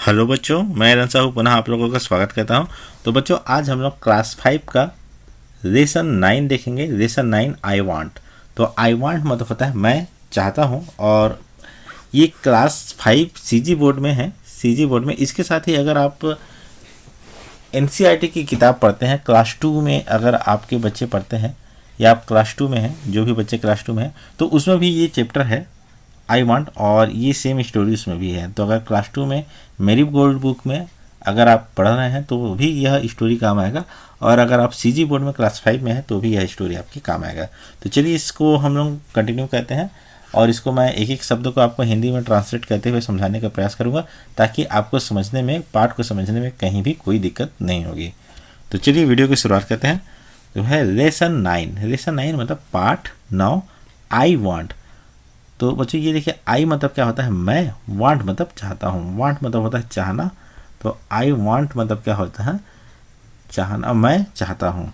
Hello बच्चों, मैं run Sahu पुनः आप लोगों का स्वागत करता हूं। तो बच्चों, आज हम लोग क्लास 5 का लेसन 9 देखेंगे। Lesson 9 I want. तो आई वांट मतलब होता है मैं चाहता हूं, और ये क्लास 5 सीजी बोर्ड में है। सीजी बोर्ड में इसके साथ ही अगर आप एनसीईआरटी की किताब पढ़ते हैं, क्लास 2 में अगर आपके बच्चे पढ़ते हैं या आप क्लास 2 में हैं, जो भी बच्चे क्लास 2 में हैं, तो उसमें भी ये चैप्टर है आई वांट, और ये सेम स्टोरी उसमें भी है। तो अगर क्लास 2 में मेरी गोल्ड बुक में अगर आप पढ़ रहे हैं तो भी यह स्टोरी काम आएगा, और अगर आप सीजी बोर्ड में क्लास 5 में है तो भी यह स्टोरी आपकी काम आएगा। तो चलिए इसको हम लोग कंटिन्यू करते हैं, और इसको मैं एक एक शब्द को आपको हिंदी में ट्रांसलेट करते हुए समझाने का प्रयास करूंगा, ताकि आपको समझने में, पाठ को समझने में कहीं भी कोई दिक्कत नहीं होगी। तो चलिए वीडियो की शुरुआत करते हैं। तो है लेसन 9। लेसन 9 मतलब पार्ट 9 आई वांट। तो बच्चों ये देखिए, आई मतलब क्या होता है मैं, वांट मतलब चाहता हूँ, वांट मतलब होता है चाहना। तो आई वांट मतलब क्या होता है चाहना, मैं चाहता हूँ।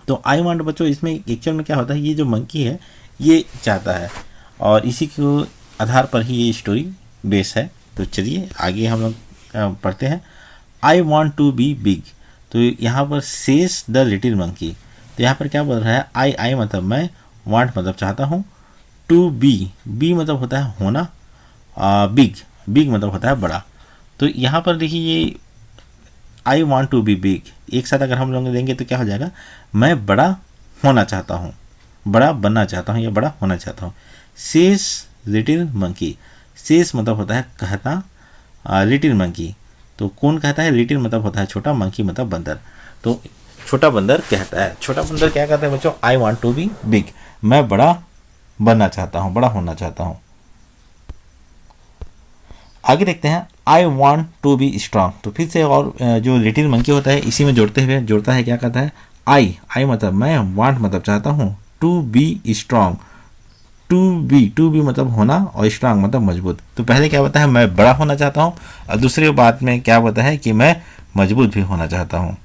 तो आई वांट बच्चों, इसमें एक्चुअल में क्या होता है, ये जो मंकी है ये चाहता है, और इसी के आधार पर ही ये स्टोरी बेस है। तो चलिए आगे हम लोग पढ़ते हैं। I want to be big. तो यहाँ per phase the little monkey. तो यहाँ पर क्या बोल रहा है, आई मतलब मैं, वांट मतलब चाहता हूँ, टू बी, बी मतलब होता है होना, बिग, बिग मतलब होता है बड़ा। तो यहाँ पर देखिए ये I want to be big एक साथ अगर हम लोग देंगे तो क्या हो जाएगा, मैं बड़ा होना चाहता हूँ, बड़ा बनना चाहता हूँ या बड़ा होना चाहता हूँ। Says little monkey. सेज मतलब होता है कहता, लिटिल मंकी तो कौन कहता है, लिटिल मतलब होता है छोटा, मंकी मतलब बंदर। तो छोटा बंदर कहता है, छोटा बंदर क्या कहता है बच्चों, I want to be big, मैं बड़ा बनना चाहता हूँ, बड़ा होना चाहता हूँ। आगे देखते हैं, I want to be strong. तो फिर से और जो लिटिल मंकी होता है इसी में जोड़ते हुए जोड़ता है, क्या कहता है, आई मतलब मैं, वांट मतलब चाहता हूँ, to be strong, to be मतलब होना, और स्ट्रांग मतलब मजबूत। तो पहले क्या बताया है, मैं बड़ा होना चाहता हूँ, और दूसरी बात में क्या बताया है कि मैं मजबूत भी होना चाहता हूँ।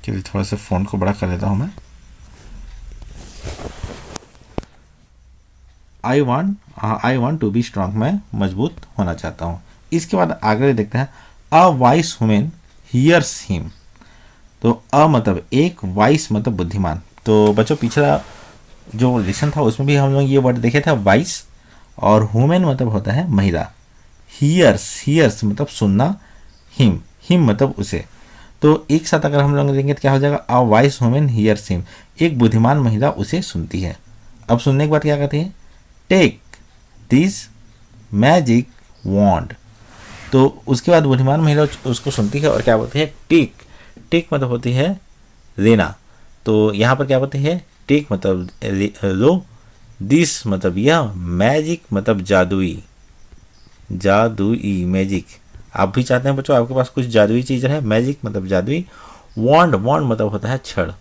चलिए थोड़ा सा फोन को बड़ा कर लेता हूँ मैं। I want to be strong, मैं मजबूत होना चाहता हूँ। इसके बाद आगे देखते हैं, a wise woman hears him. तो अ मतलब एक, वाइस मतलब बुद्धिमान। तो बच्चों पिछला जो लेसन था उसमें भी हम लोग ये वर्ड देखे थे, वाइस, और वुमेन मतलब होता है महिला। हियर्स मतलब सुनना, हिम मतलब उसे। तो एक साथ अगर हम लोग देंगे तो क्या हो जाएगा, a wise woman hears him, एक बुद्धिमान महिला उसे सुनती है। अब सुनने के बाद क्या कहती है, टेक दिस मैजिक वॉन्ड। तो उसके बाद बुद्धिमान महिला उसको सुनती है और क्या बोलती है, टेक मतलब होती है लेना। तो यहाँ पर क्या बोलती है, टेक मतलब लो, दिस मतलब यह, मैजिक मतलब जादुई, मैजिक। आप भी चाहते हैं बच्चों आपके पास कुछ जादुई चीज़ है, मैजिक मतलब जादुई। वॉन्ड मतलब होता है छड़।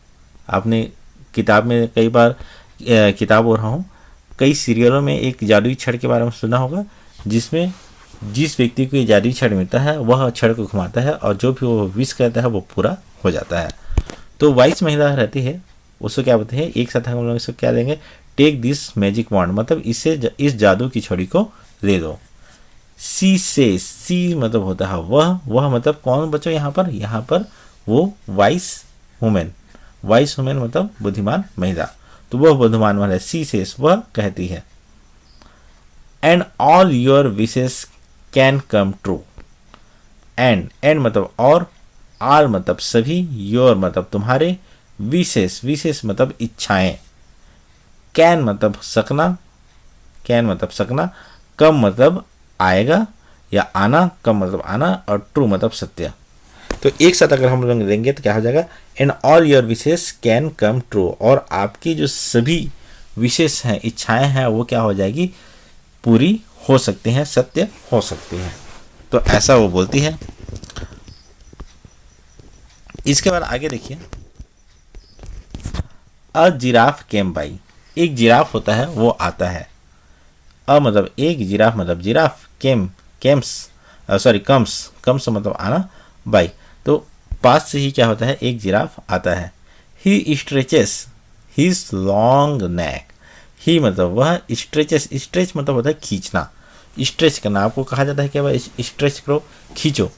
आपने किताब में कई बार किताब हो रहा हूँ, कई सीरियलों में एक जादुई छड़ के बारे में सुना होगा, जिसमें जिस व्यक्ति को ये जादुई छड़ मिलता है वह छड़ को घुमाता है, और जो भी वो विश करता है वो पूरा हो जाता है। तो वाइस महिला रहती है, उसको क्या बोलते हैं, एक साथ हम लोग इसको क्या देंगे, टेक दिस मैजिक वॉन्ड मतलब इस जादू की छड़ी को ले दो। सी से, सी मतलब होता है वह मतलब कौन बच्चों, यहाँ पर वो वाइस वुमेन मतलब बुद्धिमान महिला। तो वह बुद्धिमान वाला, सी से वह कहती है, and all your wishes can come true. And मतलब और, ऑल मतलब सभी, योर मतलब तुम्हारे, विशेष मतलब इच्छाएं, कैन मतलब सकना, कम मतलब आएगा या आना, कम मतलब आना, और ट्रू मतलब सत्य। तो एक साथ अगर हम लोग देंगे तो क्या हो जाएगा, and all your wishes can come true, और आपकी जो सभी विशेष हैं, इच्छाएं हैं, वो क्या हो जाएगी, पूरी हो सकती हैं, सत्य हो सकती हैं। तो ऐसा वो बोलती है। इसके बाद आगे देखिए, अ जिराफ केम बाई। एक जिराफ होता है वो आता है, अ मतलब एक, जिराफ मतलब जिराफ, कम्स मतलब आना, बाई तो पास से ही क्या होता है, एक जिराफ आता है। ही स्ट्रेचेस हिज लॉन्ग नेक। ही मतलब वह, स्ट्रेच मतलब होता है खींचना, स्ट्रेच करना, आपको कहा जाता है कि भाई स्ट्रेच करो, खींचो।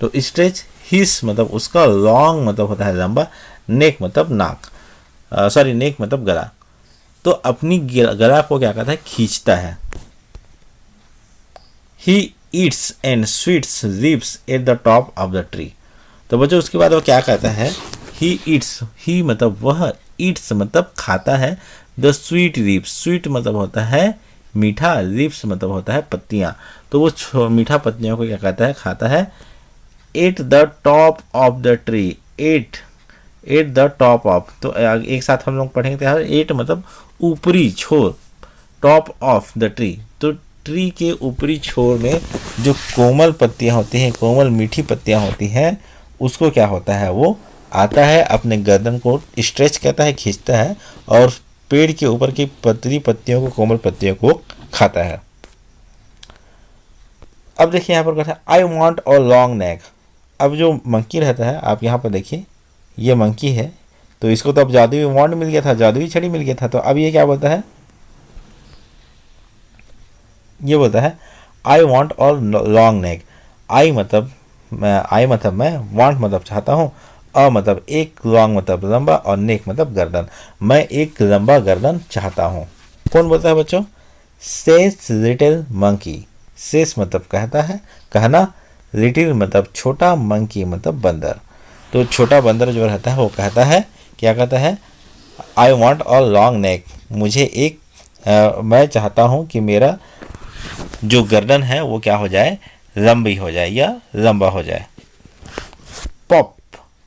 तो स्ट्रेच हिस मतलब उसका लॉन्ग मतलब होता है लंबा, नेक मतलब नाक, सॉरी नेक मतलब गला। तो अपनी गला को क्या करता है, खींचता है। He eats and sweets leaves at the top of the tree. तो बच्चों उसके बाद वो क्या कहता है, ही ईट्स, ही मतलब वह, ईट्स मतलब खाता है, द स्वीट लीव्स, स्वीट मतलब होता है मीठा, लीव्स मतलब होता है पत्तियां। तो वो मीठा पत्तियों को क्या कहता है, खाता है। At the top of the tree, at the top of, तो एक साथ हम लोग पढ़ेंगे तो एट मतलब ऊपरी छोर, टॉप ऑफ द ट्री, तो ट्री के ऊपरी छोर में जो कोमल पत्तियां होती हैं, कोमल मीठी पत्तियां होती हैं, उसको क्या होता है, वो आता है, अपने गर्दन को स्ट्रेच करता है, खींचता है, और पेड़ के ऊपर की पतली पत्तियों को, कोमल पत्तियों को खाता है। अब देखिए यहाँ पर कहता है I want a long neck. अब जो मंकी रहता है, आप यहाँ पर देखिए ये मंकी है, तो इसको तो अब जादुई वॉन्ड मिल गया था, जादुई छड़ी मिल गया था। तो अब ये क्या बोलता है, ये बोलता है I want a long neck. आई मतलब मैं, वांट मतलब चाहता हूँ, अ मतलब एक, लॉन्ग मतलब लंबा, और नेक मतलब गर्दन। मैं एक लंबा गर्दन चाहता हूँ। कौन बोलता है बच्चों, सेस लिटिल मंकी। सेस मतलब कहता है, कहना, लिटिल मतलब छोटा, मंकी मतलब बंदर। तो छोटा बंदर जो रहता है वो कहता है, क्या कहता है, I want a long neck, मुझे एक मैं चाहता हूँ कि मेरा जो गर्दन है वो क्या हो जाए, लंबी हो जाए या लंबा हो जाए। पॉप,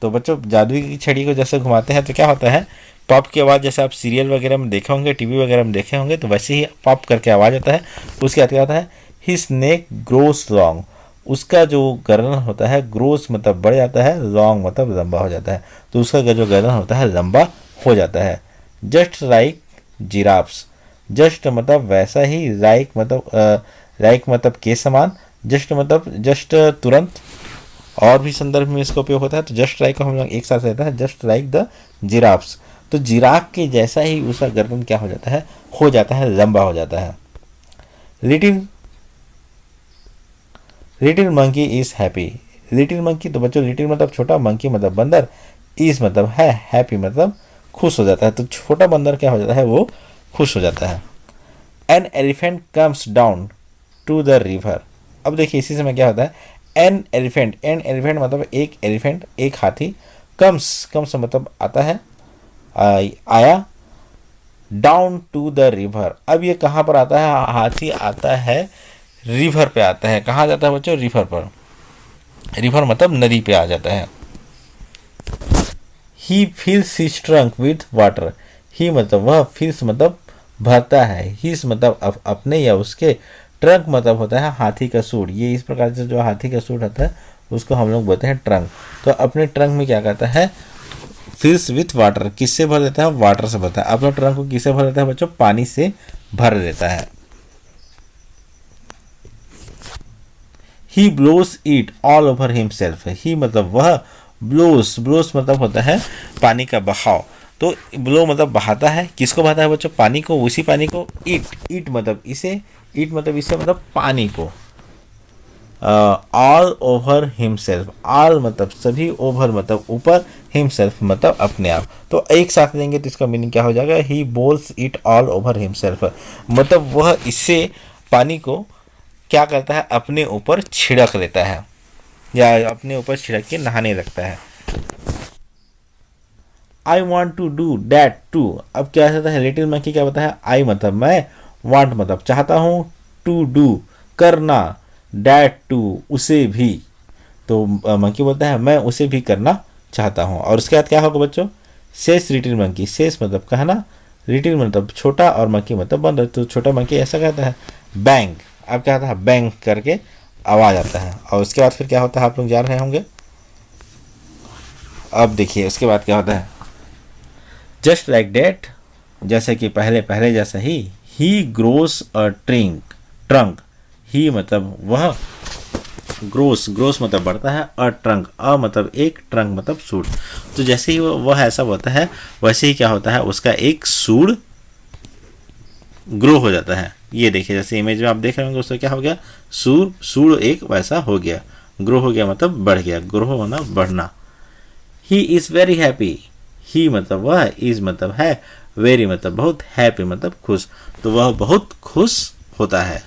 तो बच्चों जादुई की छड़ी को जैसे घुमाते हैं तो क्या होता है, पॉप की आवाज़ जैसे आप सीरियल वगैरह में देखे होंगे, टीवी वगैरह में देखे होंगे, तो वैसे ही पॉप करके आवाज़ आता है। उसके बाद क्या होता है, हिज नेक ग्रोस लॉन्ग, उसका जो गर्दन होता है, ग्रोस मतलब बढ़ जाता है, लॉन्ग मतलब लंबा हो जाता है, तो उसका जो गर्दन होता है लंबा हो जाता है। जस्ट लाइक जिराफ्स, जस्ट मतलब वैसा ही, लाइक मतलब के समान, जस्ट मतलब जस्ट तुरंत, और भी संदर्भ में इसका उपयोग होता है। तो जस्ट लाइक को हम लोग एक साथ रहता है, जस्ट लाइक द जिराफ्स, तो जिराफ के जैसा ही उसका गर्दन क्या हो जाता है, लंबा हो जाता है। Little monkey is happy. Little monkey, तो बच्चों लिटिल मतलब छोटा, मंकी मतलब बंदर, इज मतलब है, हैप्पी मतलब खुश हो जाता है। तो छोटा बंदर क्या हो जाता है, वो खुश हो जाता है। An elephant comes down to the river. अब देखिए इसी समय क्या होता है, एन एलिफेंट मतलब एक एलिफेंट, एक हाथी, कम्स मतलब आता है, आया, डाउन टू द रिवर। अब ये कहाँ पर आता है, हाथी आता है रिवर पे आता है। कहाँ जाता है बच्चों, रिवर पर, रिवर मतलब नदी पे आ जाता है। ही फिल्स हिज ट्रंक विथ वाटर। ही मतलब वह, फिल्स मतलब भरता है, हिज मतलब अपने या उसके, ट्रंक मतलब होता है हाथी का सूंड। ये इस प्रकार से जो हाथी का सूंड होता है उसको हम लोग बोलते हैं ट्रंक। तो अपने ट्रंक में क्या करता है, फिल्स विथ वाटर, किससे भर देता है, वाटर से भरता है। अपने ट्रंक को किससे भर देता है बच्चों, पानी से भर देता है। He blows it all over himself. He मतलब वह, ब्लोस मतलब होता है पानी का बहाव। तो ब्लो मतलब बहाता है, किसको बहाता है बच्चों, पानी को, उसी पानी को। ईट मतलब इसे, मतलब पानी को। ऑल ओवर हिमसेल्फ, ऑल मतलब सभी, ओवर मतलब ऊपर, हिमसेल्फ मतलब अपने आप। तो एक साथ लेंगे तो इसका मीनिंग क्या हो जाएगा, he blows it all over himself, मतलब वह इससे पानी को क्या करता है, अपने ऊपर छिड़क लेता है, या अपने ऊपर छिड़क के नहाने लगता है। I want to do that too. अब क्या होता है, लिटिल मंकी क्या होता है, आई मतलब मैं, वांट मतलब चाहता हूँ, टू डू करना, डैट टू उसे भी। तो मंकी बोलता है मैं उसे भी करना चाहता हूँ। और उसके बाद क्या होगा बच्चों, सेस लिटिल मंकी, सेस मतलब कहना, लिटिल मतलब छोटा, और मंकी मतलब बंदर। तो छोटा मंकी ऐसा कहता है, बैंग। अब क्या होता है, बैंग करके आवाज आता है। और उसके बाद फिर क्या होता है, आप लोग जान रहे होंगे। अब देखिए उसके बाद क्या होता है, जस्ट लाइक डेट, जैसे कि पहले जैसा ही ग्रोस अ ट्रंक। ही मतलब वह, ग्रोस मतलब बढ़ता है, अ ट्रंक, अ मतलब एक, ट्रंक मतलब सूंड। तो जैसे ही वह ऐसा होता है, वैसे ही क्या होता है, उसका एक सूंड ग्रो हो जाता है। ये देखिए जैसे इमेज में आप देख रहे होंगे उसका क्या हो गया, सूर, सूर एक वैसा हो गया, ग्रो हो गया मतलब बढ़ गया, ग्रो होना बढ़ना। ही इज वेरी हैप्पी, ही मतलब वह, इज मतलब है, वेरी मतलब बहुत, हैप्पी मतलब खुश, तो वह बहुत खुश होता है।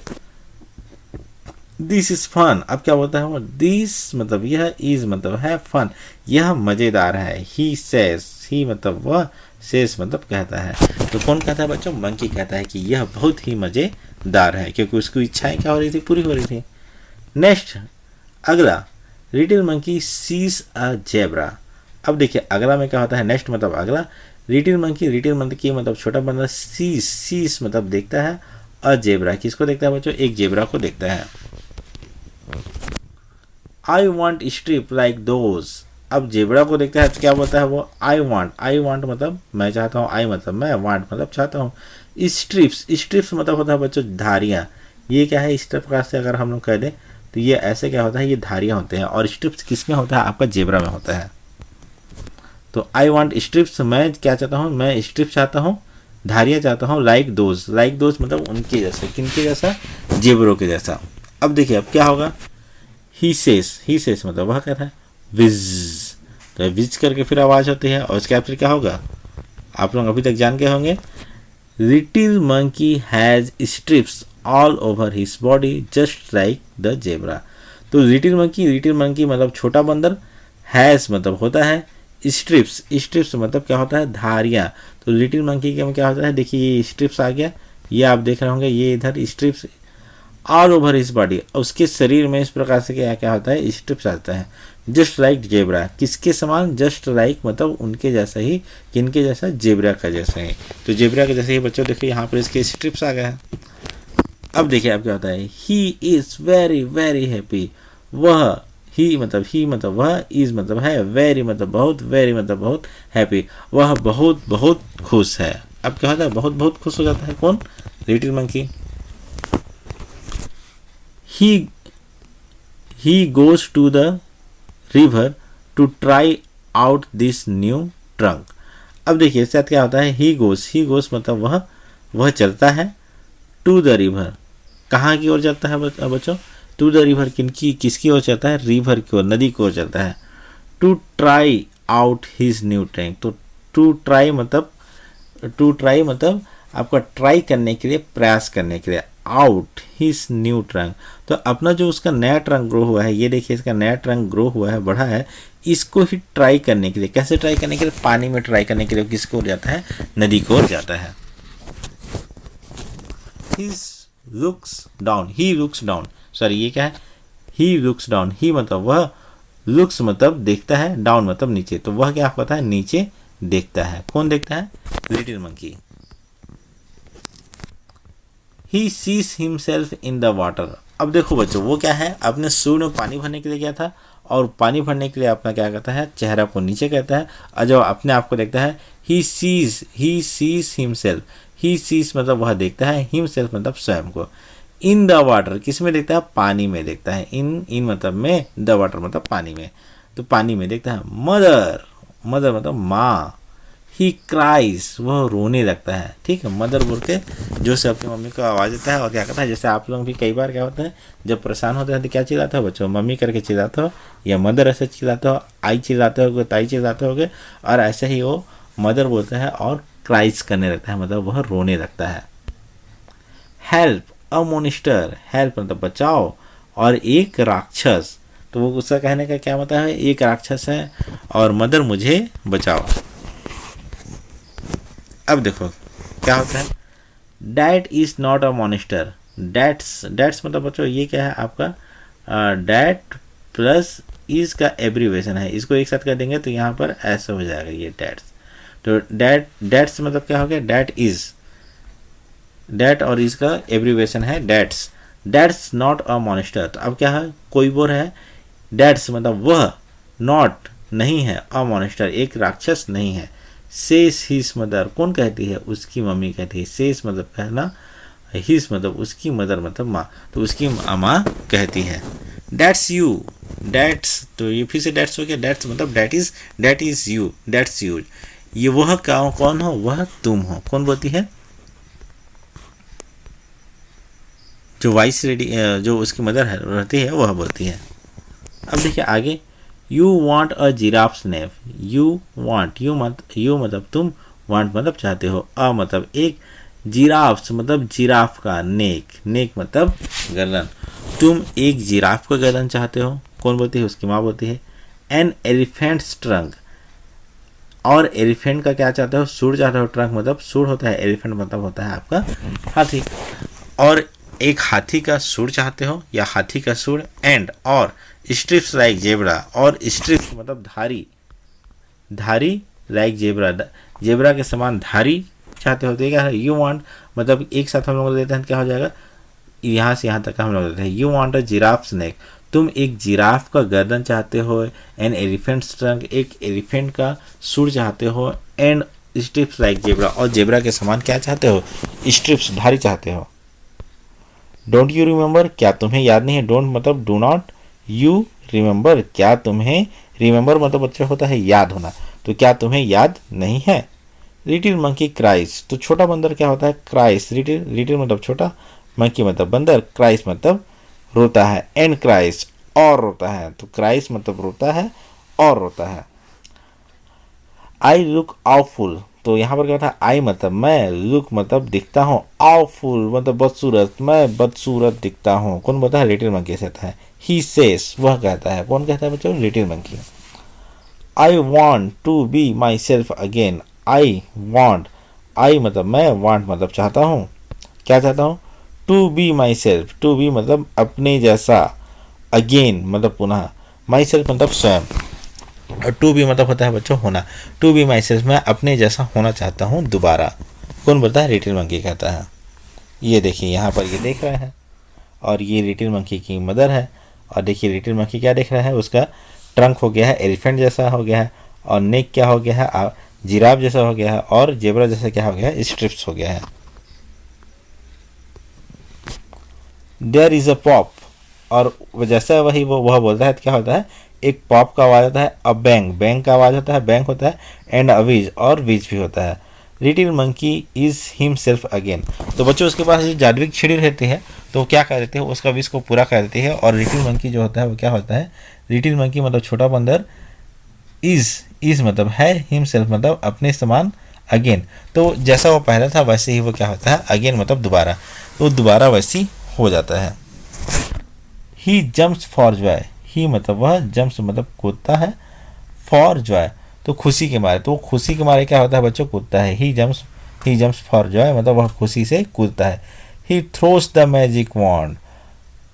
दिस इज फन, अब क्या बोलता है वो, दिस मतलब यह, इज मतलब है, फन यह मजेदार है। ही सेज, ही मतलब वह, सेज मतलब कहता है। तो कौन कहता है बच्चों, मंकी कहता है कि यह बहुत ही मजेदार है, क्योंकि उसकी इच्छाएं क्या हो रही थी, पूरी हो रही थी। नेक्स्ट अगला, little monkey sees a zebra. अब देखिए अगला में क्या होता है, नेक्स्ट मतलब अगला, लिटिल मंकी मतलब छोटा बंदर, सीज मतलब देखता है, अ जेब्रा किसको देखता है बच्चों, एक जेब्रा को देखता है। I want strip like those, अब जेब्रा को देखता है तो क्या बोलता है वो, आई वॉन्ट मतलब मैं चाहता हूँ, आई मतलब मैं, वांट मतलब चाहता हूँ। स्ट्रिप्स मतलब होता है बच्चों धारियाँ। ये क्या है, इस प्रकार से अगर हम लोग कह दें तो ये ऐसे क्या होता है, ये धारियाँ होते हैं। और स्ट्रिप्स किस में होता है, आपका जेब्रा में होता है। तो आई वॉन्ट स्ट्रिप्स, मैं क्या चाहता हूँ, मैं स्ट्रिप्स चाहता हूँ, धारियाँ चाहता हूँ, लाइक दोज मतलब उनके जैसा, किनके जैसा, जेबरों के जैसा। अब देखिए अब क्या होगा, ही सेस मतलब वह कहता है, विज, तो विज करके फिर आवाज होती है, और उसके बाद फिर क्या होगा, आप लोग अभी तक जान गए होंगे, little monkey has strips all over his body just like the zebra. तो लिटिल मंकी मतलब छोटा बंदर, हैज मतलब होता है, स्ट्रिप्स मतलब क्या होता है, धारियां। तो लिटिल मंकी के में क्या होता है, देखिए ये स्ट्रिप्स आ गया, ये आप देख रहे होंगे, ये इधर strips all over his body, उसके शरीर में इस प्रकार से क्या क्या होता है, स्ट्रिप्स आता है। जस्ट लाइक जेब्रा, किसके समान, जस्ट लाइक मतलब उनके जैसा ही, किनके जैसा, जेब्रा का जैसा ही। तो जेब्रा के जैसे ही बच्चों देखिए यहाँ पर इसके स्ट्रिप्स आ गए हैं। अब देखिए अब क्या होता है, he is very very happy, वह, ही मतलब वह, इज मतलब है, वेरी मतलब बहुत, वेरी मतलब बहुत, हैप्पी वह बहुत बहुत खुश है। अब क्या होता है, बहुत बहुत खुश हो जाता है कौन, little monkey. he goes to the river to try out this new trunk। अब देखिए इसके साथ क्या होता है, he goes मतलब वह चलता है, to the river कहाँ की ओर चलता है बच्चों, to the river किसकी ओर चलता है, रिवर की ओर, नदी की ओर चलता है। to try out his new trunk, तो to try मतलब आपका ट्राई करने के लिए, प्रयास करने के लिए, आउट हिज न्यू ट्रंक, तो अपना जो उसका नया ट्रंक ग्रो हुआ है, ये देखिए इसका नया ट्रंक ग्रो हुआ है, बढ़ा है, इसको ही ट्राई करने के लिए, कैसे ट्राई करने के लिए, पानी में ट्राई करने के लिए किसको ओर जाता है, नदी को ओर जाता है। ही लुक्स डाउन, सॉरी ये क्या है, ही लुक्स डाउन, ही मतलब वह, लुक्स मतलब देखता है, डाउन मतलब नीचे, तो वह क्या होता है, नीचे देखता है। कौन देखता है, little monkey. He sees himself in the water। अब देखो बच्चों वो क्या है, अपने सूर्य में पानी भरने के लिए गया था, और पानी भरने के लिए अपना क्या करता है, चेहरा को नीचे करता है, और जब अपने आप को देखता है, he sees himself, he sees मतलब वह देखता है, himself मतलब स्वयं को, in the water किस में देखता है, पानी में देखता है, in मतलब में, the water मतलब पानी में, तो पानी में देखता है। मदर मतलब माँ, ही क्राइज वह रोने लगता है, ठीक है, मदर बोल के जो से अपनी मम्मी को आवाज़ देता है, और क्या करता है, जैसे आप लोग भी कई बार क्या होता है जब परेशान होते हैं तो क्या चिल्लाते हो बच्चों, मम्मी करके चिल्लाते हो, या मदर ऐसे चिल्लाते हो, आई चिल्लाते हो, ताई चिल्लाते होगे, और ऐसे ही वो मदर बोलता है और क्राइज करने लगता है, मतलब वह रोने लगता है। हेल्प अ मोनिस्टर, हेल्प मतलब बचाओ, और एक राक्षस, तो वो उसका कहने का क्या मतलब है, एक राक्षस है और मदर मुझे बचाओ। अब देखो क्या होता है, that is not a monster, that's मतलब बच्चों ये क्या है आपका, डैट प्लस इज का एब्रीवेशन है, इसको एक साथ कर देंगे तो यहाँ पर ऐसा हो जाएगा ये डैट्स। तो डैट्स मतलब क्या हो गया, डैट और इसका एब्रीवेशन है डैट्स नॉट अ मॉनिस्टर। तो अब क्या है, कोई बोर है, डैट्स मतलब वह, नॉट नहीं है, अ मॉनिस्टर एक राक्षस नहीं है। सेस हिज मदर कौन कहती है, उसकी मम्मी कहती है, सेस मतलब कहना, हिज मतलब उसकी, मदर मतलब माँ, तो उसकी माँ कहती है। डैट्स यू, डैट्स तो ये फिर से डैट्स हो गया, डैट्स मतलब that is you, that's you, ये वह कौन हो, वह तुम हो, कौन बोलती है, जो वाइस लेडी जो उसकी मदर है रहती है वह बोलती है। अब देखिए आगे, you want a giraffe neck, you want, you मतलब तुम, वांट मतलब चाहते हो, अ मतलब एक, जिराफ मतलब जिराफ का, नेक, नेक मतलब गर्दन, तुम एक जिराफ का गर्दन चाहते हो। कौन बोलती है? उसकी माँ बोलती है। एन एलिफेंट्स ट्रंक, और एलिफेंट का क्या चाहते हो? सूंड चाहते हो। ट्रंक मतलब सूंड होता है, एलिफेंट मतलब होता है आपका हाथी, और एक हाथी का सूंड चाहते हो या हाथी का सूंड, एंड और स्ट्रिप्स लाइक जेब्रा, और स्ट्रिप्स मतलब धारी, धारी लाइक जेब्रा, जेब्रा के समान धारी चाहते हो। तो क्या है? यू वांट मतलब एक साथ हम लोग लेते हैं क्या हो जाएगा, यहाँ से यहाँ तक हम लोग लेते हैं। यू वांट अ जिराफ नेक, तुम एक जिराफ का गर्दन चाहते हो। एन एलिफेंट ट्रंक, एक एलिफेंट का सूंड चाहते हो। एंड स्ट्रिप्स लाइक जेब्रा, और जेब्रा के समान क्या चाहते हो? स्ट्रिप्स, धारी चाहते हो। डोंट यू रिमेंबर, क्या तुम्हें याद नहीं है? डोंट मतलब डू नॉट, यू रिमेंबर, क्या तुम्हें, रिमेंबर मतलब बच्चे होता है याद होना, तो क्या तुम्हें याद नहीं है? लिटिल मंकी क्राइस, तो छोटा बंदर क्या होता है? क्राइस, लिटिल, लिटिल मतलब छोटा, मंकी मतलब बंदर, क्राइस मतलब रोता है, एंड क्राइस और रोता है, तो क्राइस मतलब रोता है और रोता है। आई लुक आवफुल, तो यहाँ पर क्या होता है? आई मतलब मैं, लुक मतलब दिखता हूँ, आवफुल मतलब बदसूरत, मैं बदसूरत दिखता हूँ। कौन बोलता है? लिटिल मंकी कहता है। ही सेस, वह कहता है। कौन कहता है बच्चों? Little monkey. I want to be myself again, I want, I मतलब मैं, वॉन्ट मतलब चाहता हूँ, क्या चाहता हूँ? To be myself, to be मतलब अपने जैसा, अगेन मतलब पुनः, माई सेल्फ मतलब स्वयं, और टू बी मतलब होता है बच्चों होना। टू बी माई सेल्फ, मैं अपने जैसा होना चाहता हूँ दोबारा। कौन बोलता है? लिटिल मंकी कहता है। ये देखिए यहाँ पर ये देख रहे हैं, और ये लिटिल मंकी की मदर है, और देखिए लिटिल मंकी क्या देख रहा है? उसका ट्रंक हो गया है एलिफेंट जैसा हो गया है, और नेक क्या हो गया है? जिराफ जैसा हो गया है, और जेब्रा जैसा क्या हो गया है? स्ट्रिप्स हो गया है। देयर इज अ पॉप, और जैसा वही वह बोलता है तो क्या होता है? एक पॉप का आवाज होता है, अ बैंग, बैंग का आवाज होता है, बैंक होता है, एंड अ विज, और विज भी होता है। Little monkey is himself again, तो बच्चों उसके पास जो जादुई छिड़ी रहती है तो क्या कर देते हैं? उसका विश को पूरा कर देती है, और लिटिल मंकी जो होता है वो क्या होता है? लिटिल मंकी मतलब छोटा बंदर, इज मतलब है, हिमसेल्फ मतलब अपने समान, अगेन तो जैसा वो पहला था वैसे ही वो क्या होता है? अगेन मतलब दोबारा, तो दोबारा वैसी हो जाता है। ही जम्प्स फॉर जॉय, ही मतलब वह, जम्प्स मतलब कूदता है, फॉर जॉय तो खुशी के मारे, तो खुशी के मारे क्या होता है बच्चों? कूदता है। ही जम्प्स फॉर जॉय मतलब वह खुशी से कूदता है। He throws the magic wand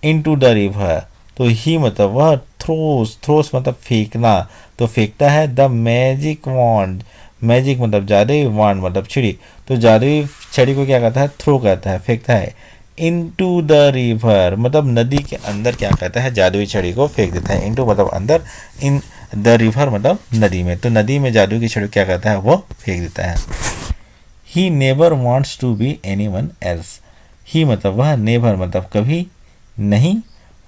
into the river, तो ही मतलब वह, थ्रोस मतलब फेंकना, तो फेंकता है। द मैजिक वॉन्ड, मैजिक मतलब जादुई, वॉन्ड मतलब छिड़ी, तो जादुई छड़ी को क्या कहता है? थ्रो कहता है, फेंकता है। इनटू द रिवर मतलब नदी के अंदर क्या कहता है? जादुई छड़ी को फेंक देता है। इनटू मतलब अंदर, इन द रिवर मतलब नदी में, तो नदी में जादू की छड़ी क्या कहता है? वो फेंक देता है। He never wants to be anyone else, he मतलब वह, नेवर मतलब कभी नहीं,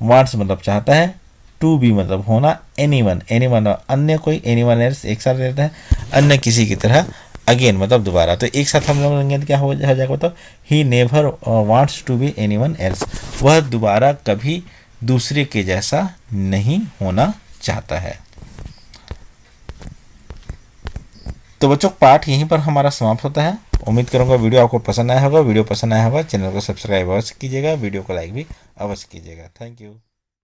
वांट्स मतलब चाहता है, टू बी मतलब होना, एनी वन अन्य कोई, एनी वन एल्स एक साथ रहता है, अन्य किसी की तरह, अगेन मतलब दोबारा, तो एक साथ हम लोग लेंगे तो क्या हो जाएगा बताओ? He never wants to be anyone else, वह दोबारा कभी दूसरे के जैसा नहीं होना चाहता है। तो बच्चों पाठ यहीं पर हमारा समाप्त होता है। उम्मीद करूंगा वीडियो आपको पसंद आया होगा। वीडियो पसंद आया होगा चैनल को सब्सक्राइब अवश्य कीजिएगा, वीडियो को लाइक भी अवश्य कीजिएगा। Thank you.